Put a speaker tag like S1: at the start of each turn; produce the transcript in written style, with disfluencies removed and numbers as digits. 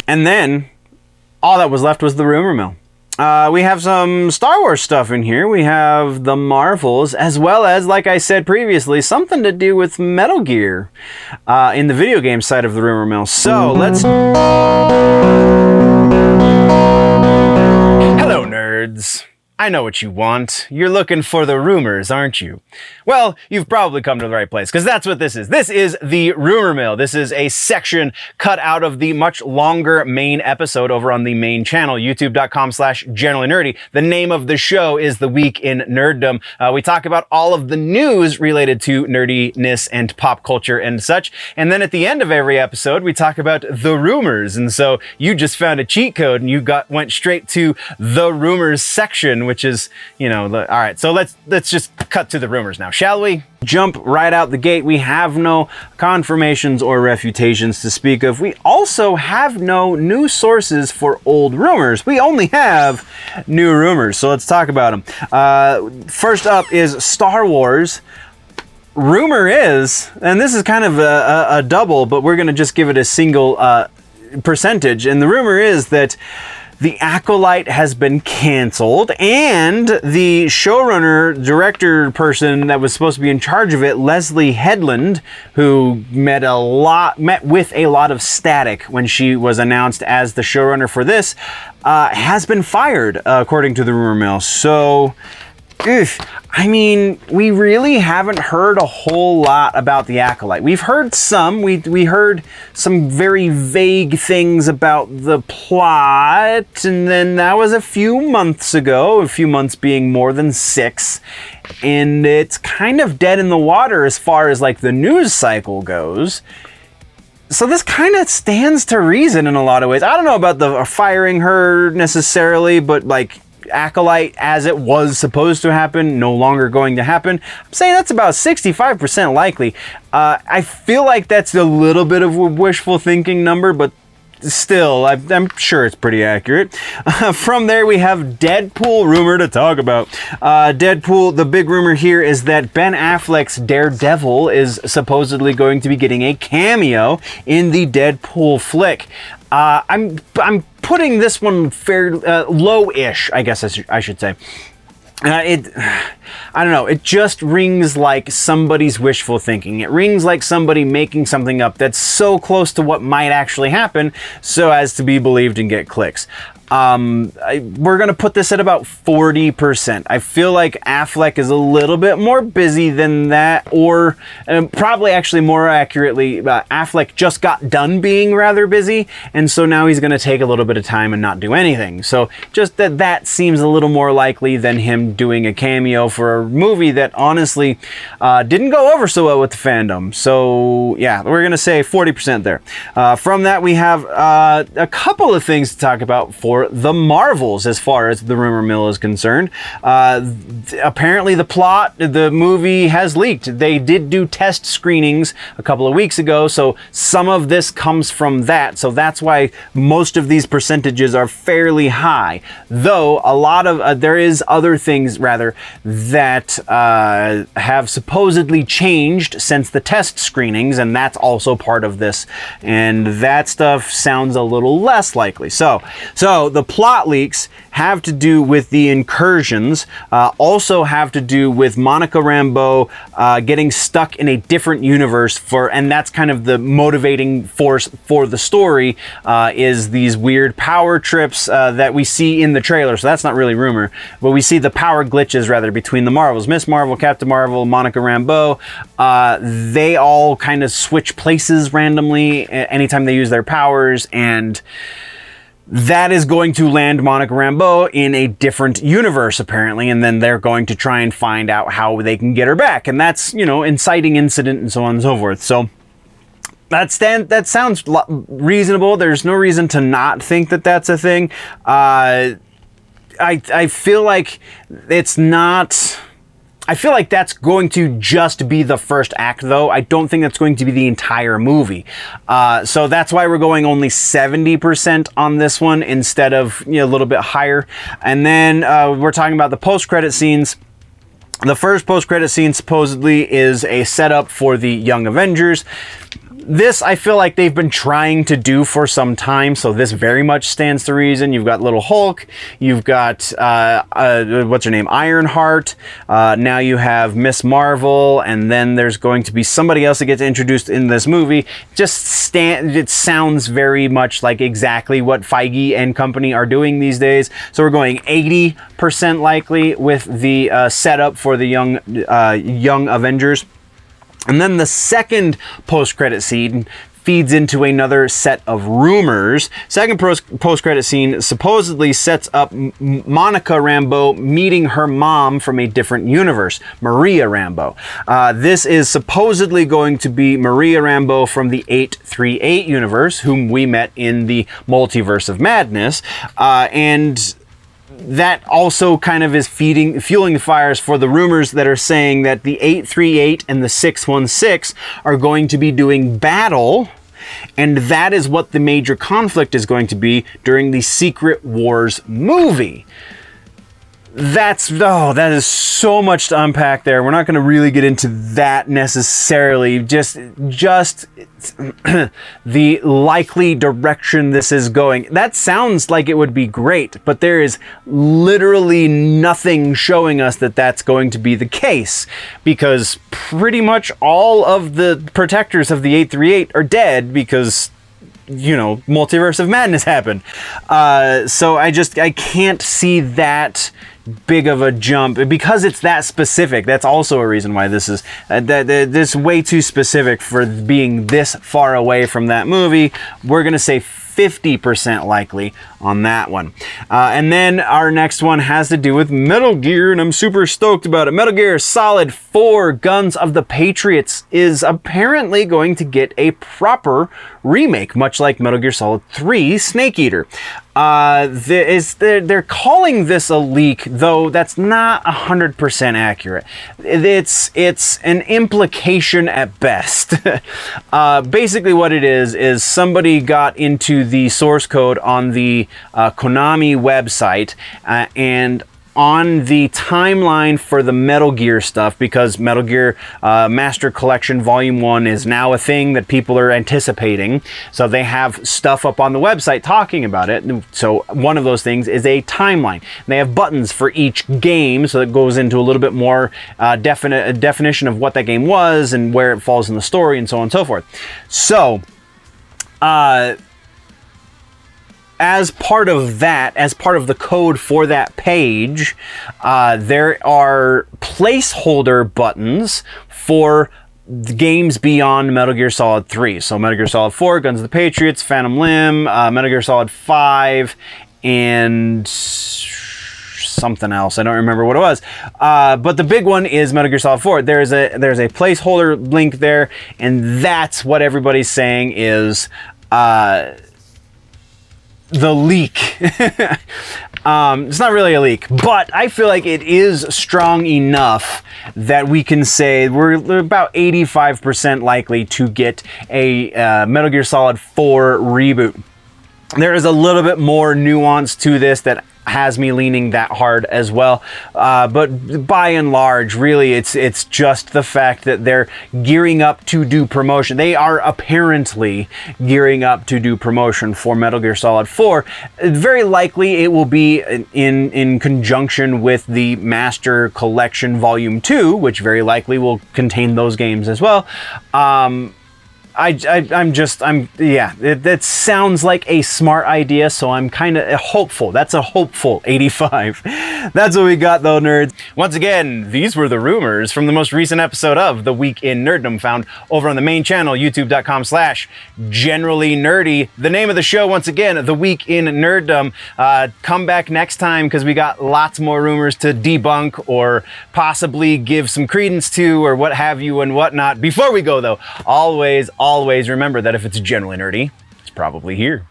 S1: And then all that was left was the rumor mill. We have some Star Wars stuff in here. We have the Marvels, as well as, like I said previously, something to do with Metal Gear in the video game side of the rumor mill. So let's... Hello, nerds. I know what you want. You're looking for the rumors, aren't you? Well, you've probably come to the right place, because that's what this is. This is the rumor mill. This is a section cut out of the much longer main episode over on the main channel, youtube.com/generallynerdy. The name of the show is The Week in Nerddom. We talk about all of the news related to nerdiness and pop culture and such. And then at the end of every episode, we talk about the rumors. And so you just found a cheat code and you went straight to the rumors section, which is, you know, all right, so let's just cut to the rumors now, shall we? Jump right out the gate. We have no confirmations or refutations to speak of. We also have no new sources for old rumors. We only have new rumors, so let's talk about them. First up is Star Wars. Rumor is, and this is kind of a double, but we're gonna just give it a single percentage, and the rumor is that The Acolyte has been canceled, and the showrunner, director person that was supposed to be in charge of it, Leslye Headland, who met with a lot of static when she was announced as the showrunner for this, has been fired, according to the rumor mill. So, I mean, we really haven't heard a whole lot about The Acolyte. We've heard some. We heard some very vague things about the plot, and then that was a few months ago, a few months being more than 6, and it's kind of dead in the water as far as like the news cycle goes. So this kind of stands to reason in a lot of ways. I don't know about the firing her necessarily, but like Acolyte, as it was supposed to happen, no longer going to happen. I'm saying that's about 65% likely. I feel like that's a little bit of a wishful thinking number, but still, I'm sure it's pretty accurate. From there, we have Deadpool rumor to talk about. Deadpool, the big rumor here is that Ben Affleck's Daredevil is supposedly going to be getting a cameo in the Deadpool flick. I'm putting this one fair low-ish, I guess I should say. I don't know, it just rings like somebody's wishful thinking. It rings like somebody making something up that's so close to what might actually happen so as to be believed and get clicks. We're going to put this at about 40%. I feel like Affleck is a little bit more busy than that, or probably actually more accurately, Affleck just got done being rather busy, and so now he's going to take a little bit of time and not do anything. So just that seems a little more likely than him doing a cameo for a movie that honestly didn't go over so well with the fandom. So yeah, we're going to say 40% there. From that, we have a couple of things to talk about for the Marvels as far as the rumor mill is concerned. Apparently the plot, the movie has leaked. They did do test screenings a couple of weeks ago, so some of this comes from that. So that's why most of these percentages are fairly high. Though a lot of, there is other things rather that have supposedly changed since the test screenings, and that's also part of this. And that stuff sounds a little less likely. So the plot leaks have to do with the incursions, also have to do with Monica Rambeau getting stuck in a different universe and that's kind of the motivating force for the story, is these weird power trips that we see in the trailer. So that's not really rumor, but we see the power glitches rather between the Marvels. Miss Marvel, Captain Marvel, Monica Rambeau, they all kind of switch places randomly anytime they use their powers, and that is going to land Monica Rambeau in a different universe, apparently, and then they're going to try and find out how they can get her back. And that's, you know, inciting incident and so on and so forth. So that sounds reasonable. There's no reason to not think that that's a thing. I feel like it's not... I feel like that's going to just be the first act, though. I don't think that's going to be the entire movie. So that's why we're going only 70% on this one instead of, you know, a little bit higher. And then we're talking about the post-credit scenes. The first post-credit scene supposedly is a setup for the Young Avengers. This, I feel like they've been trying to do for some time, so this very much stands to reason. You've got Little Hulk, you've got, what's her name, Ironheart, now you have Miss Marvel, and then there's going to be somebody else that gets introduced in this movie. It sounds very much like exactly what Feige and company are doing these days. So we're going 80% likely with the setup for the Young Avengers. And then the second post-credit scene feeds into another set of rumors. Second post-credit scene supposedly sets up Monica Rambeau meeting her mom from a different universe, Maria Rambeau. This is supposedly going to be Maria Rambeau from the 838 universe, whom we met in the Multiverse of Madness, and that also kind of is fueling the fires for the rumors that are saying that the 838 and the 616 are going to be doing battle, and that is what the major conflict is going to be during the Secret Wars movie. That is so much to unpack there. We're not going to really get into that necessarily. Just the likely direction this is going. That sounds like it would be great, but there is literally nothing showing us that that's going to be the case, because pretty much all of the protectors of the 838 are dead because, you know, Multiverse of Madness happened. So I can't see that big of a jump because it's that specific. That's also a reason why this is this way too specific for being this far away from that movie. We're gonna say 50% likely on that one. And then our next one has to do with Metal Gear, and I'm super stoked about it. Metal Gear Solid 4 Guns of the Patriots is apparently going to get a proper remake, much like Metal Gear Solid 3 Snake Eater. They're calling this a leak, though that's not 100% accurate. It's an implication at best. Basically what it is somebody got into the source code on the Konami website and on the timeline for the Metal Gear stuff, because Metal Gear Master Collection Volume 1 is now a thing that people are anticipating. So they have stuff up on the website talking about it. So one of those things is a timeline. They have buttons for each game, so it goes into a little bit more definition of what that game was and where it falls in the story and so on and so forth. So, as part of that, as part of the code for that page, there are placeholder buttons for the games beyond Metal Gear Solid 3. So Metal Gear Solid 4, Guns of the Patriots, Phantom Limb, Metal Gear Solid 5, and something else. I don't remember what it was. But the big one is Metal Gear Solid 4. There's a placeholder link there, and that's what everybody's saying is the leak. It's not really a leak, but I feel like it is strong enough that we can say we're about 85% likely to get a Metal Gear Solid 4 reboot. There is a little bit more nuance to this that has me leaning that hard as well, but by and large, really, it's just the fact that they're gearing up to do promotion. They are apparently gearing up to do promotion for Metal Gear Solid 4. Very likely, it will be in conjunction with the Master Collection Volume 2, which very likely will contain those games as well. That sounds like a smart idea, so I'm kind of hopeful. That's a hopeful 85. That's what we got, though, nerds. Once again, these were the rumors from the most recent episode of The Week in Nerddom, found over on the main channel, youtube.com/generallynerdy. The name of the show, once again, The Week in Nerddom. Come back next time, because we got lots more rumors to debunk or possibly give some credence to or what have you and whatnot. Before we go, though, always remember that if it's generally nerdy, it's probably here.